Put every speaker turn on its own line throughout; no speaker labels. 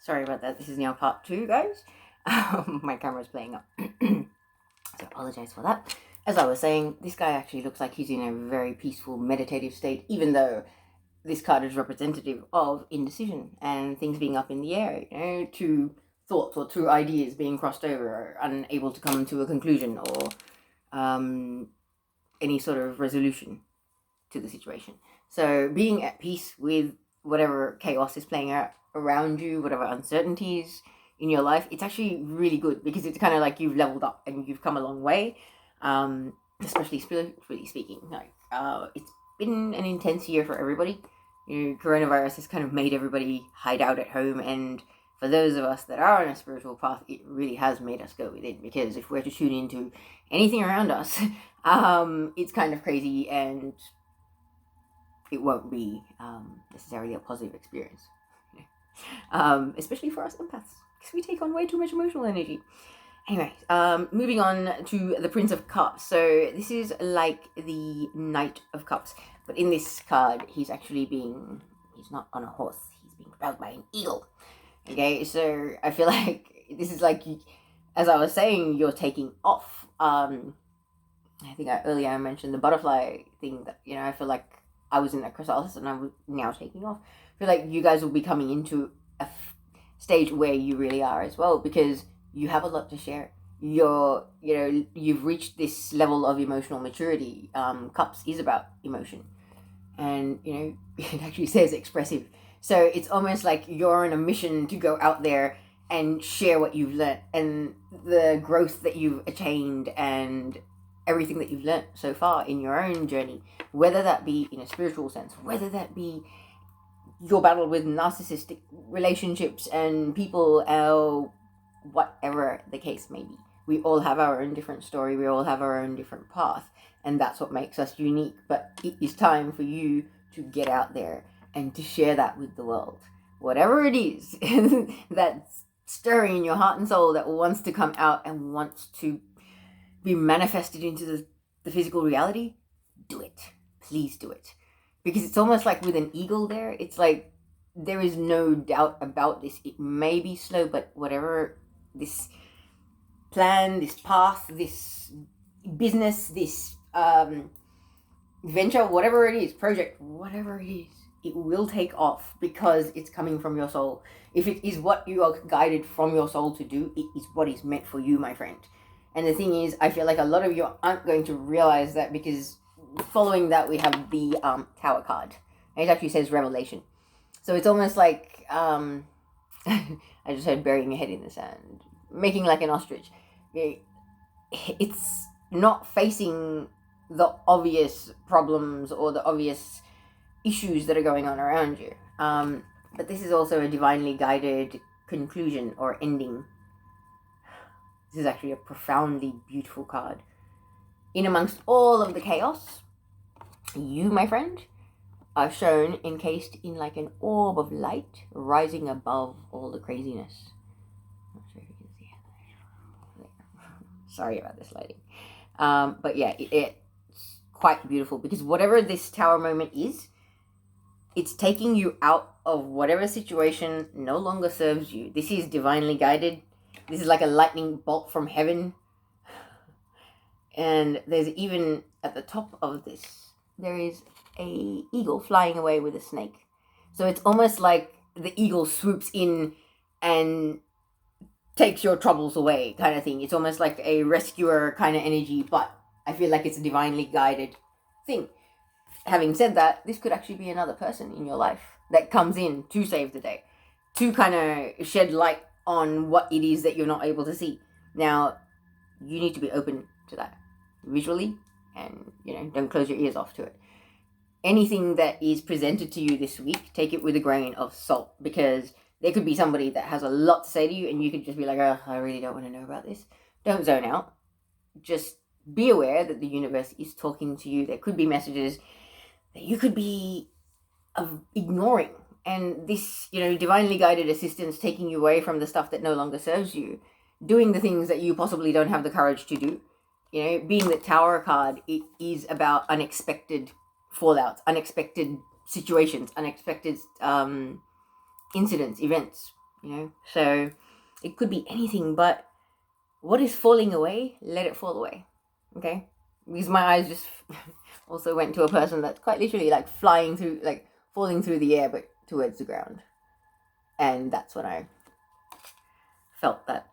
Sorry about that. This is now part 2, guys. My camera's playing up. So apologize for that. As I was saying, this guy actually looks like he's in a very peaceful, meditative state, even though this card is representative of indecision and things being up in the air, two thoughts or two ideas being crossed over, or unable to come to a conclusion or any sort of resolution to the situation. So being at peace with whatever chaos is playing out around you, whatever uncertainties in your life, it's actually really good because it's kind of like you've leveled up and you've come a long way, especially spiritually speaking. It's been an intense year for everybody. Coronavirus has kind of made everybody hide out at home, and for those of us that are on a spiritual path, it really has made us go within, because if we're to tune into anything around us, it's kind of crazy and it won't be necessarily a positive experience. Especially for us empaths, because we take on way too much emotional energy. Anyway, moving on to the Prince of Cups. So this is like the Knight of Cups, but in this card, he's not on a horse, he's being propelled by an eagle. Okay, so I feel like this is like, as I was saying, you're taking off. I think earlier I mentioned the butterfly thing, that, I feel like I was in a chrysalis and I'm now taking off. I feel like you guys will be coming into a stage where you really are as well, because you have a lot to share. You've reached this level of emotional maturity. Cups is about emotion, and it actually says expressive. So it's almost like you're on a mission to go out there and share what you've learned and the growth that you've attained and everything that you've learned so far in your own journey, whether that be in a spiritual sense, whether that be your battle with narcissistic relationships and people, whatever the case may be. We all have our own different story, we all have our own different path, and that's what makes us unique. But it is time for you to get out there and to share that with the world. Whatever it is that's stirring in your heart and soul, that wants to come out and wants to be manifested into the physical reality, do it. Please do it. Because it's almost like with an eagle there, it's like there is no doubt about this. It may be slow, but whatever this plan, this path, this business, this venture, whatever it is, project, whatever it is, it will take off because it's coming from your soul. If it is what you are guided from your soul to do, it is what is meant for you, my friend. And the thing is, I feel like a lot of you aren't going to realize that, because following that we have the Tower card. And it actually says revelation. So it's almost like, I just heard burying your head in the sand, making like an ostrich. It's not facing the obvious problems or the obvious issues that are going on around you. But this is also a divinely guided conclusion or ending. This is actually a profoundly beautiful card. In amongst all of the chaos, you, my friend, are shown encased in like an orb of light rising above all the craziness. Not sure if you can see it. Sorry about this lighting. But yeah, it's quite beautiful, because whatever this tower moment is, it's taking you out of whatever situation no longer serves you. This is divinely guided. This is like a lightning bolt from heaven. And there's even, at the top of this, there is a eagle flying away with a snake. So it's almost like the eagle swoops in and takes your troubles away, kind of thing. It's almost like a rescuer kind of energy, but I feel like it's a divinely guided thing. Having said that, this could actually be another person in your life that comes in to save the day, to kind of shed light on what it is that you're not able to see. Now, you need to be open to that visually, and don't close your ears off to it. Anything that is presented to you this week, take it with a grain of salt, because there could be somebody that has a lot to say to you and you could just be like, oh, I really don't want to know about this. Don't zone out. Just be aware that the universe is talking to you. There could be messages that you could be ignoring, and this divinely guided assistance taking you away from the stuff that no longer serves you, doing the things that you possibly don't have the courage to do. Being the Tower card, it is about unexpected fallouts, unexpected situations, unexpected incidents, events. So it could be anything, but what is falling away, let it fall away. Okay? Because my eyes just also went to a person that's quite literally like flying through, like falling through the air, but towards the ground. And that's when I felt that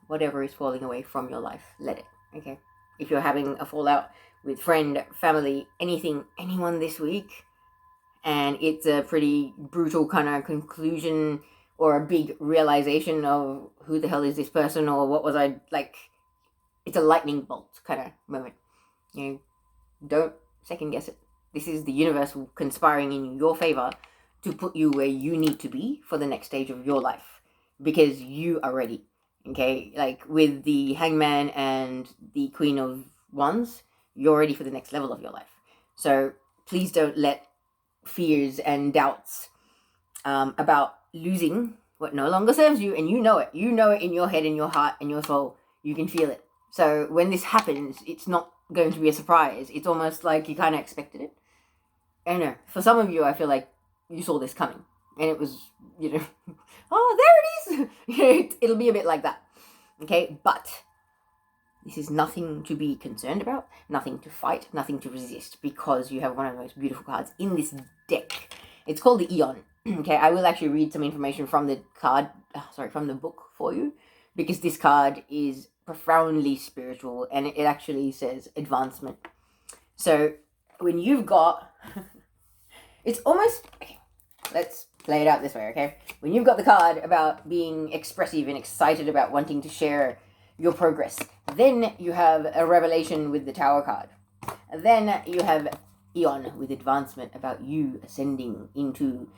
whatever is falling away from your life, let it. Okay? If you're having a fallout with friend, family, anything, anyone this week, and it's a pretty brutal kind of conclusion or a big realization of who the hell is this person, or what was I like. It's a lightning bolt kind of moment. Don't second guess it. This is the universe conspiring in your favor to put you where you need to be for the next stage of your life, because you are ready. Okay, like with the Hangman and the Queen of Wands, you're ready for the next level of your life. So please don't let fears and doubts about losing what no longer serves you, and you know it in your head, in your heart, in your soul. You can feel it. So when this happens, it's not going to be a surprise. It's almost like you kind of expected it. I know, for some of you, I feel like you saw this coming, and it was, oh, there it is. It'll be a bit like that. Okay, but this is nothing to be concerned about, nothing to fight, nothing to resist, because you have one of the most beautiful cards in this deck. It's called the Eon. Okay, I will actually read some information from the from the book for you, because this card is profoundly spiritual, and it actually says advancement. So when you've got, it's almost, okay, let's play it out this way, okay? When you've got the card about being expressive and excited about wanting to share your progress, then you have a revelation with the Tower card. Then you have Eon with advancement, about you ascending into,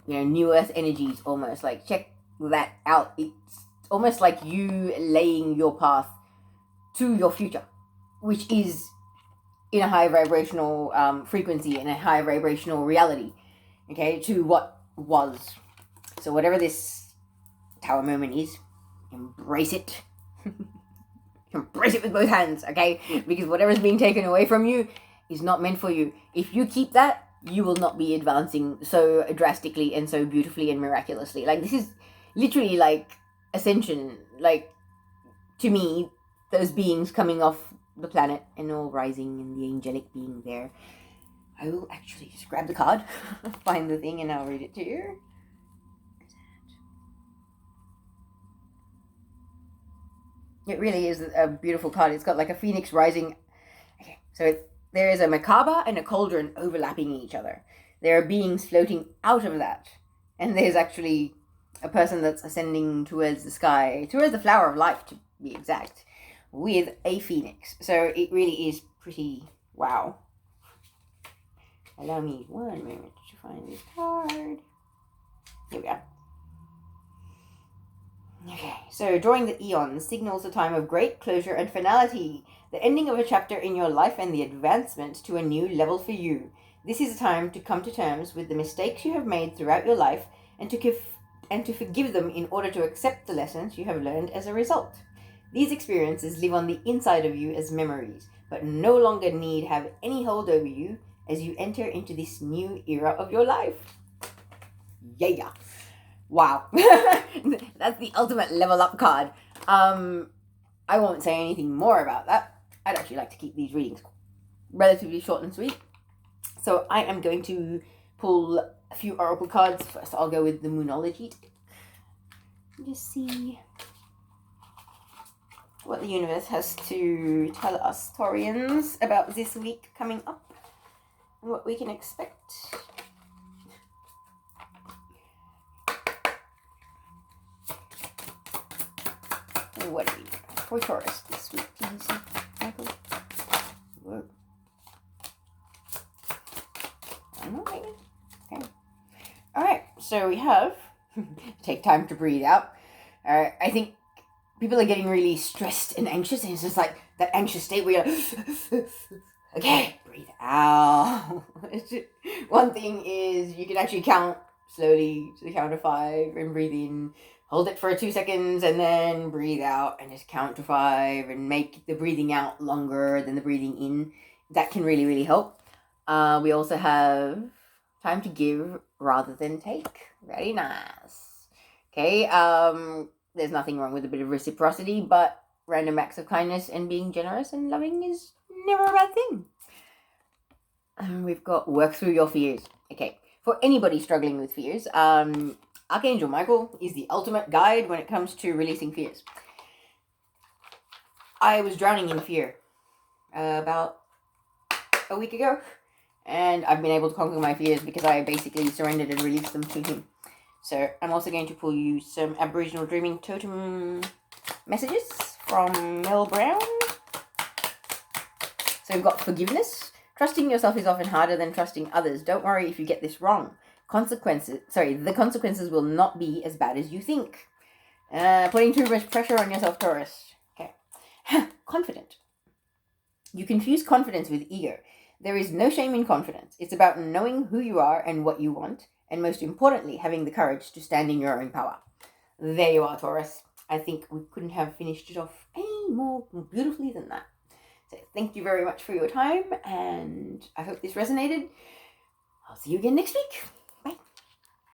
new earth energies, almost. Like, check that out. It's almost like you laying your path to your future, which is in a high vibrational frequency, in a high vibrational reality, okay, to what was. So whatever this Tower moment is, embrace it. Embrace it with both hands, okay? Because whatever's being taken away from you is not meant for you. If you keep that, you will not be advancing so drastically and so beautifully and miraculously. Like, this is literally like ascension. Like, to me, those beings coming off the planet and all rising, and the angelic being there. I will actually just grab the card, find the thing, and I'll read it to you. It really is a beautiful card. It's got like a phoenix rising. Okay, so there is a macabre and a cauldron overlapping each other. There are beings floating out of that. And there's actually a person that's ascending towards the sky, towards the flower of life, to be exact, with a phoenix. So it really is pretty wow. Allow me 1 moment to find this card. Here we are. Okay, so drawing the Eon signals a time of great closure and finality, the ending of a chapter in your life and the advancement to a new level for you. This is a time to come to terms with the mistakes you have made throughout your life, and to forgive them in order to accept the lessons you have learned as a result. These experiences live on the inside of you as memories, but no longer need have any hold over you as you enter into this new era of your life. Yeah. Wow. That's the ultimate level up card. I won't say anything more about that. I'd actually like to keep these readings relatively short and sweet. So I am going to pull a few oracle cards. First, I'll go with the Moonology. Just see what the universe has to tell us Taurians about this week coming up and what we can expect. What do we got for Taurus this week, please, Michael? Whoa. I don't know, maybe? Okay. Alright, so we have take time to breathe out. I think people are getting really stressed and anxious, and it's just like that anxious state where you're okay, breathe out. One thing is you can actually count slowly to the count of 5 and breathe in. Hold it for 2 seconds and then breathe out and just count to 5 and make the breathing out longer than the breathing in. That can really, really help. We also have time to give rather than take. Very nice. Okay, there's nothing wrong with a bit of reciprocity, but random acts of kindness and being generous and loving is never a bad thing. We've got work through your fears. Okay, for anybody struggling with fears, Archangel Michael is the ultimate guide when it comes to releasing fears. I was drowning in fear about a week ago, and I've been able to conquer my fears because I basically surrendered and released them to him. So I'm also going to pull you some Aboriginal Dreaming Totem messages from Mel Brown. So we've got forgiveness. Trusting yourself is often harder than trusting others. Don't worry if you get this wrong. The consequences will not be as bad as you think. Putting too much pressure on yourself, Taurus. Okay. Confident. You confuse confidence with ego. There is no shame in confidence. It's about knowing who you are and what you want, and most importantly, having the courage to stand in your own power. There you are, Taurus. I think we couldn't have finished it off any more beautifully than that. So thank you very much for your time, and I hope this resonated. I'll see you again next week.